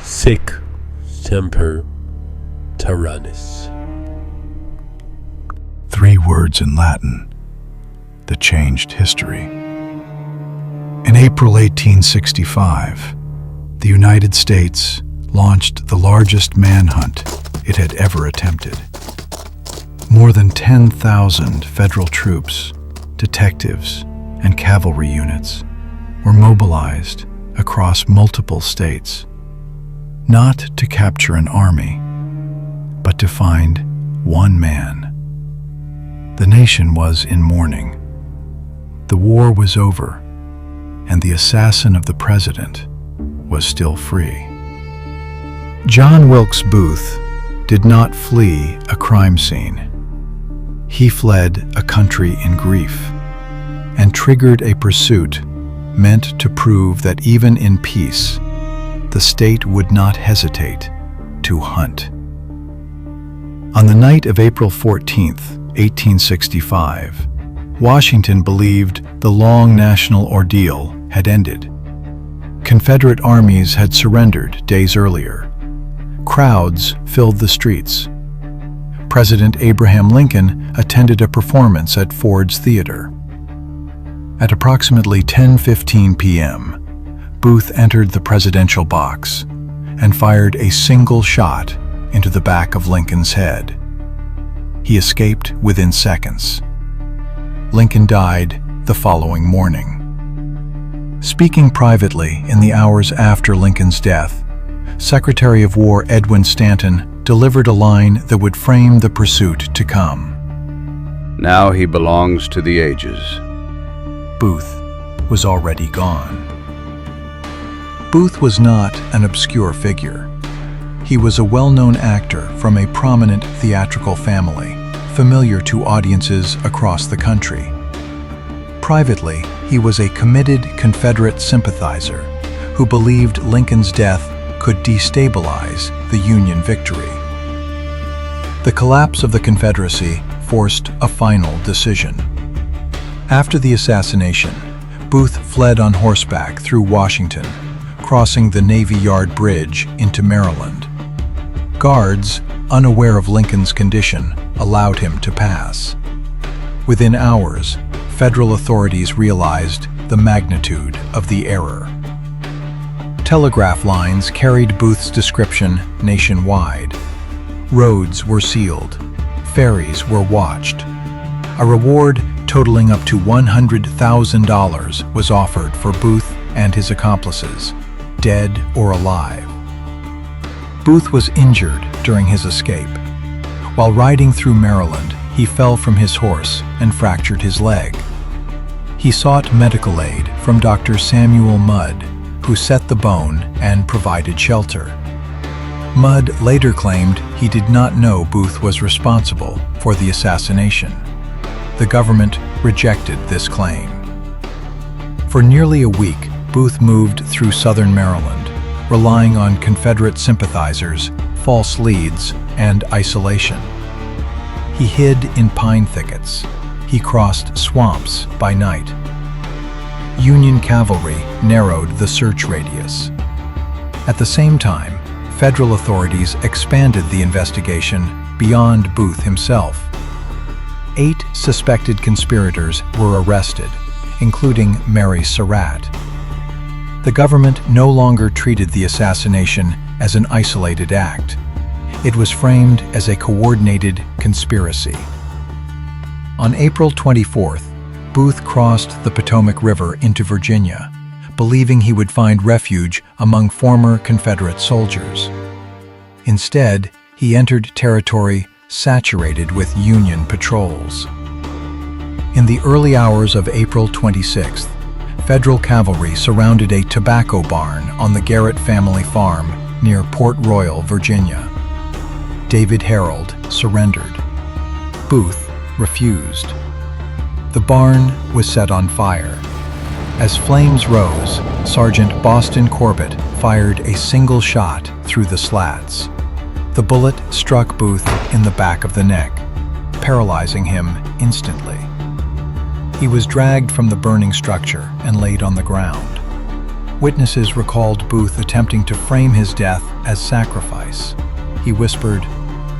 Sic semper tyrannis. 3 words in Latin that changed history. In April 1865, the United States launched the largest manhunt it had ever attempted. More than 10,000 federal troops, detectives, and cavalry units were mobilized across multiple states, not to capture an army, but to find one man. The nation was in mourning. The war was over, and the assassin of the president was still free. John Wilkes Booth did not flee a crime scene. He fled a country in grief and triggered a pursuit meant to prove that even in peace, the state would not hesitate to hunt. On the night of April 14th, 1865, Washington believed the long national ordeal had ended. Confederate armies had surrendered days earlier. Crowds filled the streets. President Abraham Lincoln attended a performance at Ford's Theater. At approximately 10:15 p.m., Booth entered the presidential box and fired a single shot into the back of Lincoln's head. He escaped within seconds. Lincoln died the following morning. Speaking privately in the hours after Lincoln's death, Secretary of War Edwin Stanton delivered a line that would frame the pursuit to come. "Now he belongs to the ages." Booth was already gone. Booth was not an obscure figure. He was a well-known actor from a prominent theatrical family, familiar to audiences across the country. Privately, he was a committed Confederate sympathizer who believed Lincoln's death could destabilize the Union victory. The collapse of the Confederacy forced a final decision. After the assassination, Booth fled on horseback through Washington, crossing the Navy Yard Bridge into Maryland. Guards, unaware of Lincoln's condition, allowed him to pass. Within hours, federal authorities realized the magnitude of the error. Telegraph lines carried Booth's description nationwide. Roads were sealed. Ferries were watched. A reward totaling up to $100,000 was offered for Booth and his accomplices, dead or alive. Booth was injured during his escape. While riding through Maryland, he fell from his horse and fractured his leg. He sought medical aid from Dr. Samuel Mudd, who set the bone and provided shelter. Mudd later claimed he did not know Booth was responsible for the assassination. The government rejected this claim. For nearly a week, Booth moved through southern Maryland, relying on Confederate sympathizers, false leads, and isolation. He hid in pine thickets. He crossed swamps by night. Union cavalry narrowed the search radius. At the same time, federal authorities expanded the investigation beyond Booth himself. 8 suspected conspirators were arrested, including Mary Surratt. The government no longer treated the assassination as an isolated act. It was framed as a coordinated conspiracy. On April 24th, Booth crossed the Potomac River into Virginia, believing he would find refuge among former Confederate soldiers. Instead, he entered territory saturated with Union patrols. In the early hours of April 26th, federal cavalry surrounded a tobacco barn on the Garrett family farm near Port Royal, Virginia. David Harold surrendered. Booth refused. The barn was set on fire. As flames rose, Sergeant Boston Corbett fired a single shot through the slats. The bullet struck Booth in the back of the neck, paralyzing him instantly. He was dragged from the burning structure and laid on the ground. Witnesses recalled Booth attempting to frame his death as sacrifice. He whispered,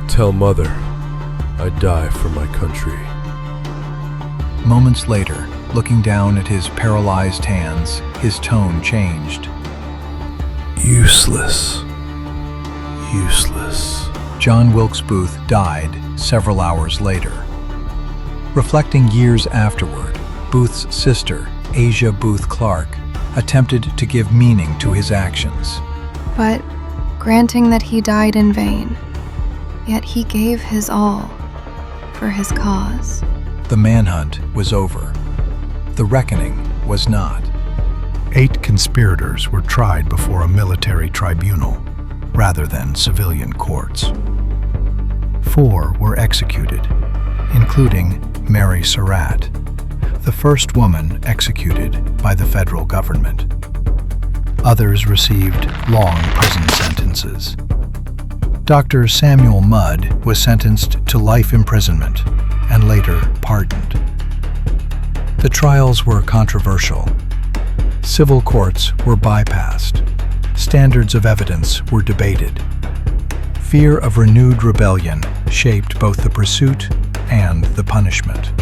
"Tell Mother, I die for my country." Moments later, looking down at his paralyzed hands, his tone changed. Useless. Useless. John Wilkes Booth died several hours later. Reflecting years afterward, Booth's sister, Asia Booth Clark, attempted to give meaning to his actions. But granting that he died in vain, yet he gave his all for his cause. The manhunt was over. The reckoning was not. 8 conspirators were tried before a military tribunal rather than civilian courts. 4 were executed, including Mary Surratt, the first woman executed by the federal government. Others received long prison sentences. Dr. Samuel Mudd was sentenced to life imprisonment and later pardoned. The trials were controversial. Civil courts were bypassed. Standards of evidence were debated. Fear of renewed rebellion shaped both the pursuit and the punishment.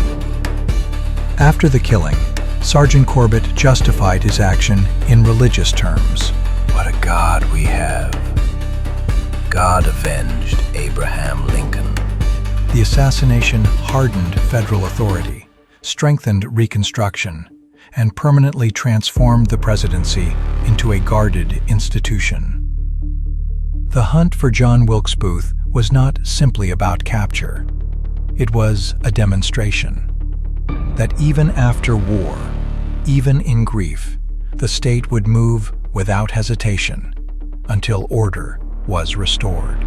After the killing, Sergeant Corbett justified his action in religious terms. What a God we have. God avenged Abraham Lincoln. The assassination hardened federal authority, strengthened Reconstruction, and permanently transformed the presidency into a guarded institution. The hunt for John Wilkes Booth was not simply about capture. It was a demonstration that even after war, even in grief, the state would move without hesitation until order was restored.